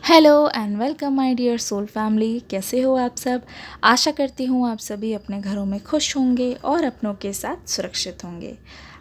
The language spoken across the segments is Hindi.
Hello and welcome my dear soul family. कैसे हो आप सब। आशा करती हूँ आप सभी अपने घरों में खुश होंगे और अपनों के साथ सुरक्षित होंगे।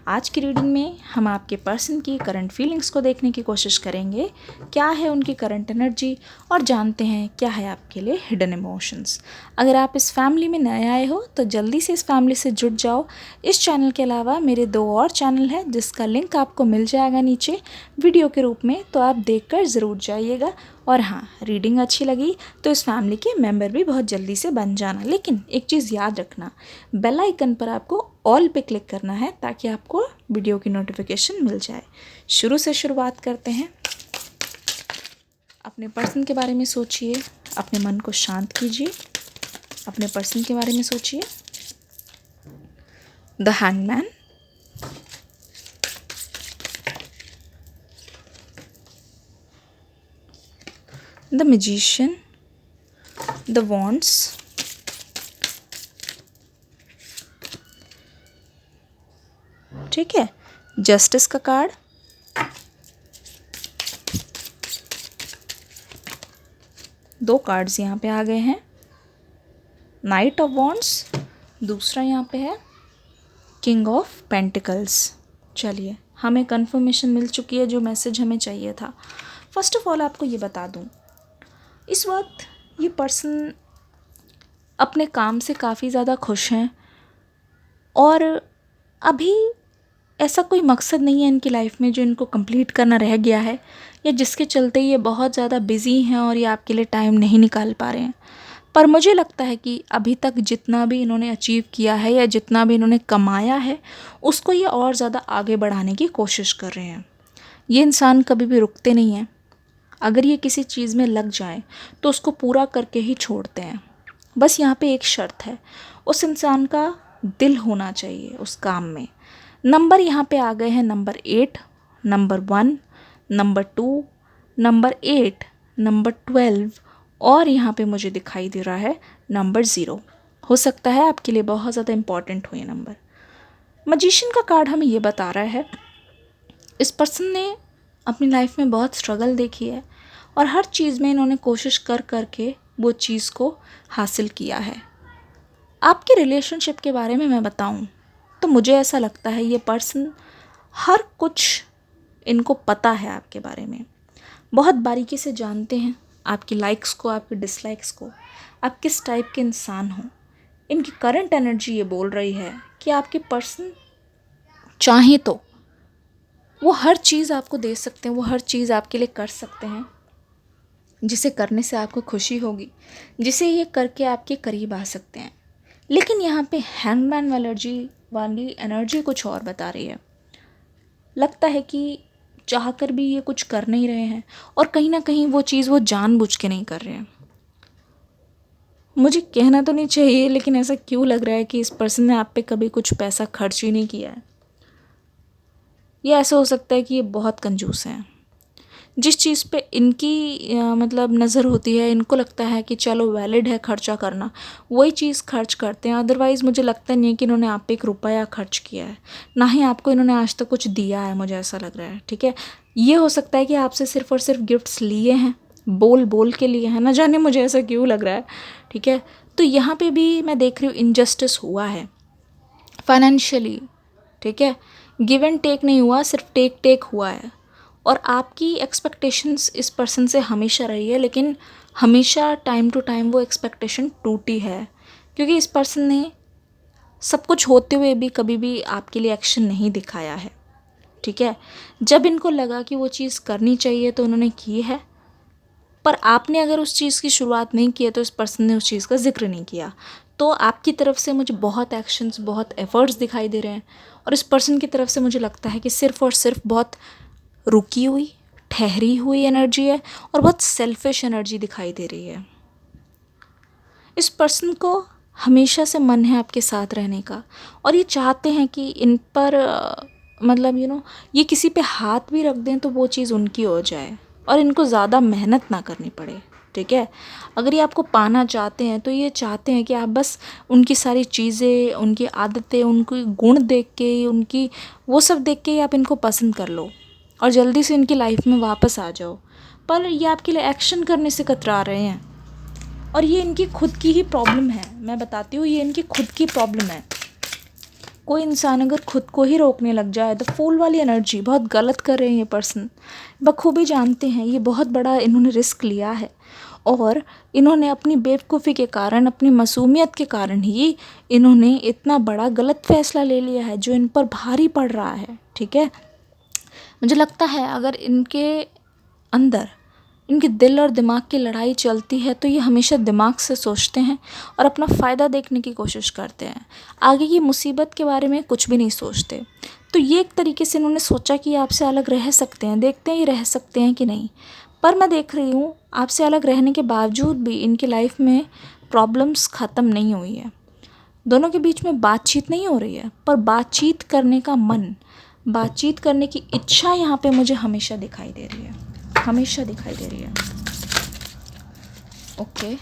आज की रीडिंग में हम आपके पर्सन की करंट फीलिंग्स को देखने की कोशिश करेंगे, क्या है उनकी करंट एनर्जी, और जानते हैं क्या है आपके लिए हिडन इमोशंस। अगर आप इस फैमिली में नए आए हो तो जल्दी से इस फैमिली से जुड़ जाओ। इस चैनल के अलावा मेरे 2 और चैनल हैं जिसका लिंक आपको मिल जाएगा नीचे वीडियो के रूप में, तो आप देखकर ज़रूर जाइएगा। और हाँ, रीडिंग अच्छी लगी तो इस फैमिली के मेंबर भी बहुत जल्दी से बन जाना। लेकिन एक चीज़ याद रखना, बेल आइकन पर आपको ऑल पे क्लिक करना है ताकि आपको वीडियो की नोटिफिकेशन मिल जाए। शुरू से शुरुआत करते हैं। अपने पर्सन के बारे में सोचिए, अपने मन को शांत कीजिए, अपने पर्सन के बारे में सोचिए। The hangman, the magician, the wands, ठीक है, जस्टिस का कार्ड, दो कार्ड्स यहाँ पे आ गए हैं। नाइट ऑफ वॉन्ड्स, दूसरा यहाँ पे है किंग ऑफ पेंटिकल्स। चलिए, हमें कंफर्मेशन मिल चुकी है जो मैसेज हमें चाहिए था। फर्स्ट ऑफ ऑल आपको ये बता दूँ, इस वक्त ये पर्सन अपने काम से काफ़ी ज़्यादा खुश हैं और अभी ऐसा कोई मकसद नहीं है इनकी लाइफ में जो इनको कंप्लीट करना रह गया है, या जिसके चलते ये बहुत ज़्यादा बिज़ी हैं और ये आपके लिए टाइम नहीं निकाल पा रहे हैं। पर मुझे लगता है कि अभी तक जितना भी इन्होंने अचीव किया है या जितना भी इन्होंने कमाया है, उसको ये और ज़्यादा आगे बढ़ाने की कोशिश कर रहे हैं। ये इंसान कभी भी रुकते नहीं हैं। अगर ये किसी चीज़ में लग जाए तो उसको पूरा करके ही छोड़ते हैं। बस यहाँ पे एक शर्त है, उस इंसान का दिल होना चाहिए उस काम में। नंबर यहाँ पे आ गए हैं number 8, number 1, number 2, number 8, number 12, और यहाँ पे मुझे दिखाई दे रहा है नंबर 0। हो सकता है आपके लिए बहुत ज़्यादा इम्पॉर्टेंट हो ये नंबर। मजिशियन का कार्ड हमें ये बता रहा है, इस पर्सन ने अपनी लाइफ में बहुत स्ट्रगल देखी है और हर चीज़ में इन्होंने कोशिश कर कर के वो चीज़ को हासिल किया है। आपके रिलेशनशिप के बारे में मैं बताऊं तो मुझे ऐसा लगता है ये पर्सन हर कुछ इनको पता है आपके बारे में, बहुत बारीकी से जानते हैं आपकी लाइक्स को, आपकी डिसलाइक्स को, आप किस टाइप के इंसान हो। इनकी करंट एनर्जी ये बोल रही है कि आपके पर्सन चाहे तो वो हर चीज़ आपको दे सकते हैं, वो हर चीज़ आपके लिए कर सकते हैं जिसे करने से आपको खुशी होगी, जिसे ये करके आपके करीब आ सकते हैं। लेकिन यहाँ पे हैंगमैन वाली एनर्जी कुछ और बता रही है। लगता है कि चाहकर भी ये कुछ कर नहीं रहे हैं और कहीं ना कहीं वो चीज़ वो जानबूझ के नहीं कर रहे हैं। मुझे कहना तो नहीं चाहिए लेकिन ऐसा क्यों लग रहा है कि इस पर्सन ने आप पे कभी कुछ पैसा खर्च ही नहीं किया है। ये ऐसा हो सकता है कि ये बहुत कंजूस हैं। जिस चीज़ पे इनकी मतलब नज़र होती है, इनको लगता है कि चलो वैलिड है खर्चा करना, वही चीज़ खर्च करते हैं। अदरवाइज़ मुझे लगता नहीं है कि इन्होंने आप पे 1 रुपया खर्च किया है, ना ही आपको इन्होंने आज तक कुछ दिया है, मुझे ऐसा लग रहा है। ठीक है, ये हो सकता है कि आपसे सिर्फ़ और सिर्फ गिफ्ट्स लिए हैं, बोल बोल के लिए हैं, ना जाने मुझे ऐसा क्यों लग रहा है। ठीक है, तो यहाँ पे भी मैं देख रही हूँ इनजस्टिस हुआ है फाइनेंशियली। ठीक है, गिव एंड टेक नहीं हुआ, सिर्फ टेक टेक हुआ है। और आपकी एक्सपेक्टेशंस इस पर्सन से हमेशा रही है, लेकिन हमेशा टाइम टू टाइम वो एक्सपेक्टेशन टूटी है, क्योंकि इस पर्सन ने सब कुछ होते हुए भी कभी भी आपके लिए एक्शन नहीं दिखाया है। ठीक है, जब इनको लगा कि वो चीज़ करनी चाहिए तो उन्होंने की है, पर आपने अगर उस चीज़ की शुरुआत नहीं की है तो इस पर्सन ने उस चीज़ का जिक्र नहीं किया। तो आपकी तरफ से मुझे बहुत एक्शंस, बहुत एफर्ट्स दिखाई दे रहे हैं, और इस पर्सन की तरफ से मुझे लगता है कि सिर्फ़ और सिर्फ बहुत रुकी हुई, ठहरी हुई एनर्जी है और बहुत सेल्फिश एनर्जी दिखाई दे रही है। इस पर्सन को हमेशा से मन है आपके साथ रहने का, और ये चाहते हैं कि इन पर मतलब ये किसी पे हाथ भी रख दें तो वो चीज़ उनकी हो जाए और इनको ज़्यादा मेहनत ना करनी पड़े। ठीक है, अगर ये आपको पाना चाहते हैं तो ये चाहते हैं कि आप बस उनकी सारी चीज़ें, उनकी आदतें, उनके गुण देख के, उनकी वो सब देख के ही आप इनको पसंद कर लो। और जल्दी से इनकी लाइफ में वापस आ जाओ, पर ये आपके लिए एक्शन करने से कतरा रहे हैं। और ये इनकी खुद की ही प्रॉब्लम है, मैं बताती हूँ, ये इनकी खुद की प्रॉब्लम है। कोई इंसान अगर खुद को ही रोकने लग जाए, द फूल वाली एनर्जी, बहुत गलत कर रहे हैं ये पर्सन, बखूबी जानते हैं ये बहुत बड़ा इन्होंने रिस्क लिया है और इन्होंने अपनी बेवकूफ़ी के कारण, अपनी मासूमियत के कारण ही इन्होंने इतना बड़ा गलत फैसला ले लिया है जो इन पर भारी पड़ रहा है। ठीक है, मुझे लगता है अगर इनके अंदर इनके दिल और दिमाग की लड़ाई चलती है तो ये हमेशा दिमाग से सोचते हैं और अपना फ़ायदा देखने की कोशिश करते हैं, आगे की मुसीबत के बारे में कुछ भी नहीं सोचते। तो ये एक तरीके से इन्होंने सोचा कि आपसे अलग रह सकते हैं, देखते हैं ये रह सकते हैं कि नहीं। पर मैं देख रही हूँ आपसे अलग रहने के बावजूद भी इनकी लाइफ में प्रॉब्लम्स ख़त्म नहीं हुई है। दोनों के बीच में बातचीत नहीं हो रही है, पर बातचीत करने का मन, बातचीत करने की इच्छा यहाँ पे मुझे हमेशा दिखाई दे रही है, हमेशा दिखाई दे रही है। Okay,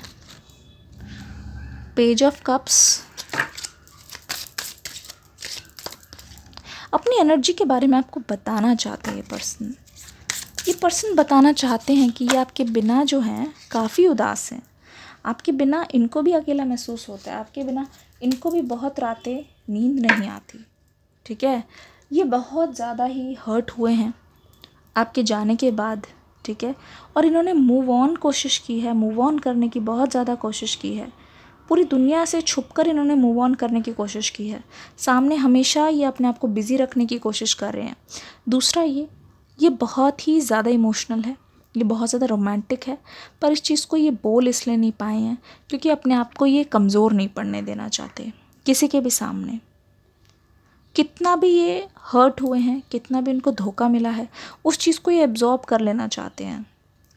page of cups. अपनी एनर्जी के बारे में आपको बताना चाहते हैं ये पर्सन बताना चाहते हैं कि ये आपके बिना जो हैं काफ़ी उदास हैं। आपके बिना इनको भी अकेला महसूस होता है, आपके बिना इनको भी बहुत रातें नींद नहीं आती। ठीक है, ये बहुत ज़्यादा ही हर्ट हुए हैं आपके जाने के बाद। ठीक है, और इन्होंने मूव ऑन कोशिश की है, मूव ऑन करने की बहुत ज़्यादा कोशिश की है, पूरी दुनिया से छुपकर इन्होंने मूव ऑन करने की कोशिश की है। सामने हमेशा ये अपने आप को बिज़ी रखने की कोशिश कर रहे हैं। दूसरा, ये बहुत ही ज़्यादा इमोशनल है, ये बहुत ज़्यादा रोमांटिक है, पर इस चीज़ को ये बोल इसलिए नहीं पाए हैं क्योंकि अपने आप को ये कमज़ोर नहीं पड़ने देना चाहते किसी के भी सामने। कितना भी ये हर्ट हुए हैं, कितना भी इनको धोखा मिला है, उस चीज़ को ये एब्जॉर्ब कर लेना चाहते हैं,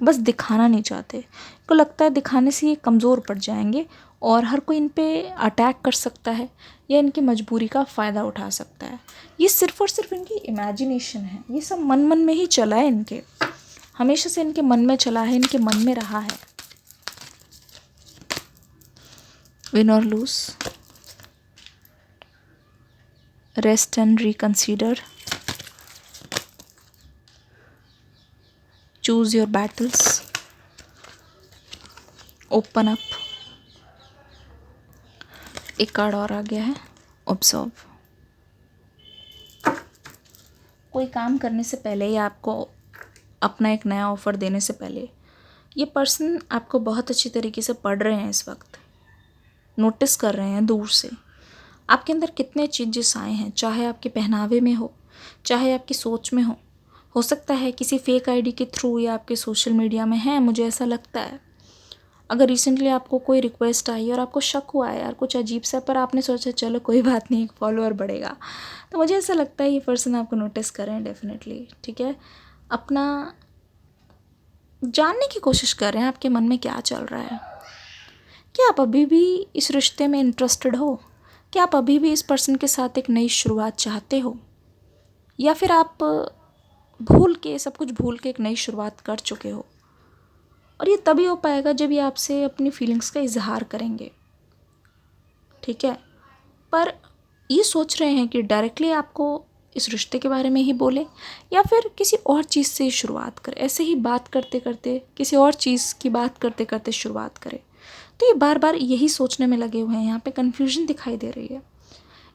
बस दिखाना नहीं चाहते। इनको लगता है दिखाने से ये कमज़ोर पड़ जाएंगे और हर कोई इन पे अटैक कर सकता है या इनकी मजबूरी का फ़ायदा उठा सकता है। ये सिर्फ़ और सिर्फ इनकी इमेजिनेशन है, ये सब मन मन में ही चला है इनके, हमेशा से इनके मन में चला है, इनके मन में रहा है। विन और lose, rest and reconsider, choose your battles, open up. एक कार्ड और आ गया है, ऑब्जर्व। कोई काम करने से पहले या आपको अपना एक नया ऑफ़र देने से पहले ये पर्सन आपको बहुत अच्छी तरीके से पढ़ रहे हैं, इस वक्त नोटिस कर रहे हैं दूर से आपके अंदर कितने चेंजेस आए हैं, चाहे आपके पहनावे में हो, चाहे आपकी सोच में हो सकता है किसी फेक आईडी के थ्रू या आपके सोशल मीडिया में है, मुझे ऐसा लगता है। अगर रिसेंटली आपको कोई रिक्वेस्ट आई और आपको शक हुआ है यार कुछ अजीब सा, पर आपने सोचा चलो कोई बात नहीं, एक फॉलोअर बढ़ेगा, तो मुझे ऐसा लगता है ये पर्सन आपको नोटिस कर रहे हैं डेफिनेटली। ठीक है, अपना जानने की कोशिश कर रहे हैं आपके मन में क्या चल रहा है। क्या आप अभी भी इस रिश्ते में इंटरेस्टेड हो? क्या आप अभी भी इस पर्सन के साथ एक नई शुरुआत चाहते हो, या फिर आप भूल के, सब कुछ भूल के एक नई शुरुआत कर चुके हो? और ये तभी हो पाएगा जब ये आपसे अपनी फीलिंग्स का इजहार करेंगे। ठीक है, पर ये सोच रहे हैं कि डायरेक्टली आपको इस रिश्ते के बारे में ही बोले या फिर किसी और चीज़ से ही शुरुआत करें, ऐसे ही बात करते करते किसी और चीज़ की बात करते करते शुरुआत करें। तो ये बार बार यही सोचने में लगे हुए हैं, यहाँ पे कन्फ्यूजन दिखाई दे रही है।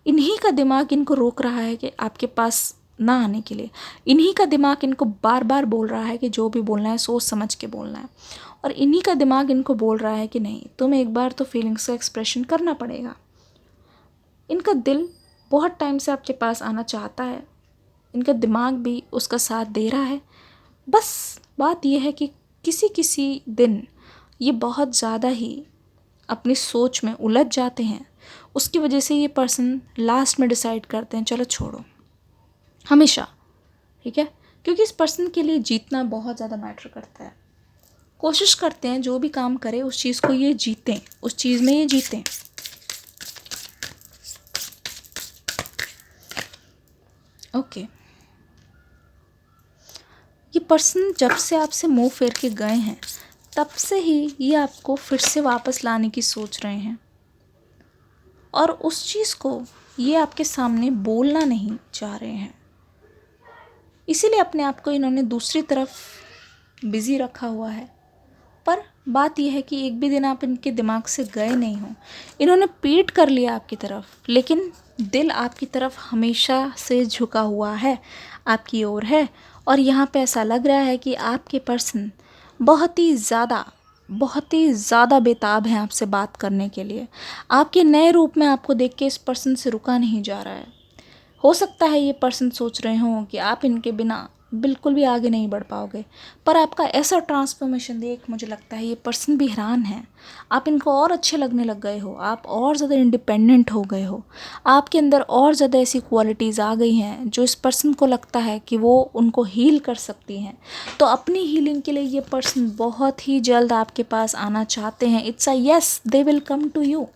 इन्हीं का दिमाग इनको रोक रहा है कि आपके पास ना आने के लिए, इन्हीं का दिमाग इनको बार बार बोल रहा है कि जो भी बोलना है सोच समझ के बोलना है, और इन्हीं का दिमाग इनको बोल रहा है कि नहीं, तुम्हें एक बार तो फीलिंग्स का एक्सप्रेशन करना पड़ेगा। इनका दिल बहुत टाइम से आपके पास आना चाहता है, इनका दिमाग भी उसका साथ दे रहा है। बस बात यह है कि किसी किसी दिन ये बहुत ज़्यादा ही अपनी सोच में उलझ जाते हैं, उसकी वजह से ये पर्सन लास्ट में डिसाइड करते हैं चलो छोड़ो, हमेशा। ठीक है, क्योंकि इस पर्सन के लिए जीतना बहुत ज़्यादा मैटर करता है। कोशिश करते हैं जो भी काम करे उस चीज़ को ये जीतें, उस चीज़ में ये जीतें। ओके, ये पर्सन जब से आपसे मुंह फेर के गए हैं तब से ही ये आपको फिर से वापस लाने की सोच रहे हैं, और उस चीज़ को ये आपके सामने बोलना नहीं चाह रहे हैं। इसीलिए अपने आप को इन्होंने दूसरी तरफ बिज़ी रखा हुआ है। पर बात यह है कि एक भी दिन आप इनके दिमाग से गए नहीं हो। इन्होंने पीठ कर लिया आपकी तरफ, लेकिन दिल आपकी तरफ हमेशा से झुका हुआ है, आपकी ओर है। और यहाँ पे ऐसा लग रहा है कि आपके पर्सन बहुत ही ज़्यादा बेताब हैं आपसे बात करने के लिए। आपके नए रूप में आपको देख के इस पर्सन से रुका नहीं जा रहा है। हो सकता है ये पर्सन सोच रहे हों कि आप इनके बिना बिल्कुल भी आगे नहीं बढ़ पाओगे, पर आपका ऐसा ट्रांसफॉर्मेशन देख मुझे लगता है ये पर्सन भी हैरान है। आप इनको और अच्छे लगने लग गए हो, आप और ज़्यादा इंडिपेंडेंट हो गए हो, आपके अंदर और ज़्यादा ऐसी क्वालिटीज़ आ गई हैं जो इस पर्सन को लगता है कि वो उनको हील कर सकती हैं। तो अपनी हीलिंग के लिए ये पर्सन बहुत ही जल्द आपके पास आना चाहते हैं। It's a yes, they will come to you,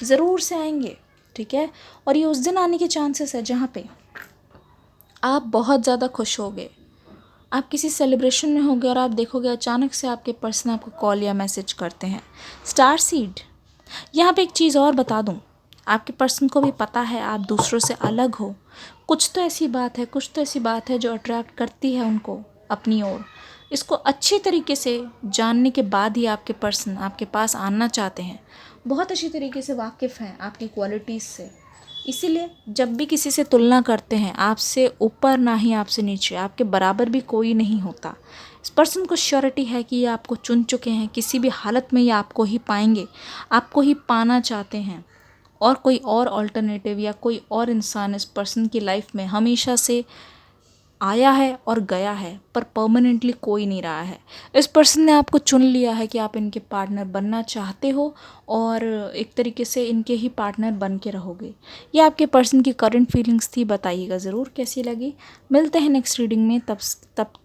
ज़रूर से आएंगे, ठीक है। और ये उस दिन आने के चांसेस है जहाँ पे आप बहुत ज़्यादा खुश होगे, आप किसी सेलिब्रेशन में होगे और आप देखोगे अचानक से आपके पर्सन आपको कॉल या मैसेज करते हैं। Star seed. यहाँ पे एक चीज़ और बता दूँ, आपके पर्सन को भी पता है आप दूसरों से अलग हो। कुछ तो ऐसी बात है जो अट्रैक्ट करती है उनको अपनी ओर। इसको अच्छी तरीके से जानने के बाद ही आपके पर्सन आपके पास आना चाहते हैं। बहुत अच्छी तरीके से वाकिफ़ हैं आपकी क्वालिटीज़ से। इसीलिए जब भी किसी से तुलना करते हैं, आपसे ऊपर ना ही आपसे नीचे, आपके बराबर भी कोई नहीं होता। इस पर्सन को श्योरिटी है कि ये आपको चुन चुके हैं, किसी भी हालत में ये आपको ही पाएंगे, आपको ही पाना चाहते हैं। और कोई और अल्टरनेटिव या कोई और इंसान इस पर्सन की लाइफ में हमेशा से आया है और गया है, पर परमानेंटली कोई नहीं रहा है। इस पर्सन ने आपको चुन लिया है कि आप इनके पार्टनर बनना चाहते हो और एक तरीके से इनके ही पार्टनर बन के रहोगे। ये आपके पर्सन की करंट फीलिंग्स थी, बताइएगा ज़रूर कैसी लगी। मिलते हैं नेक्स्ट रीडिंग में, तब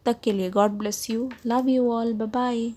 तक के लिए God bless you, love you all, bye bye.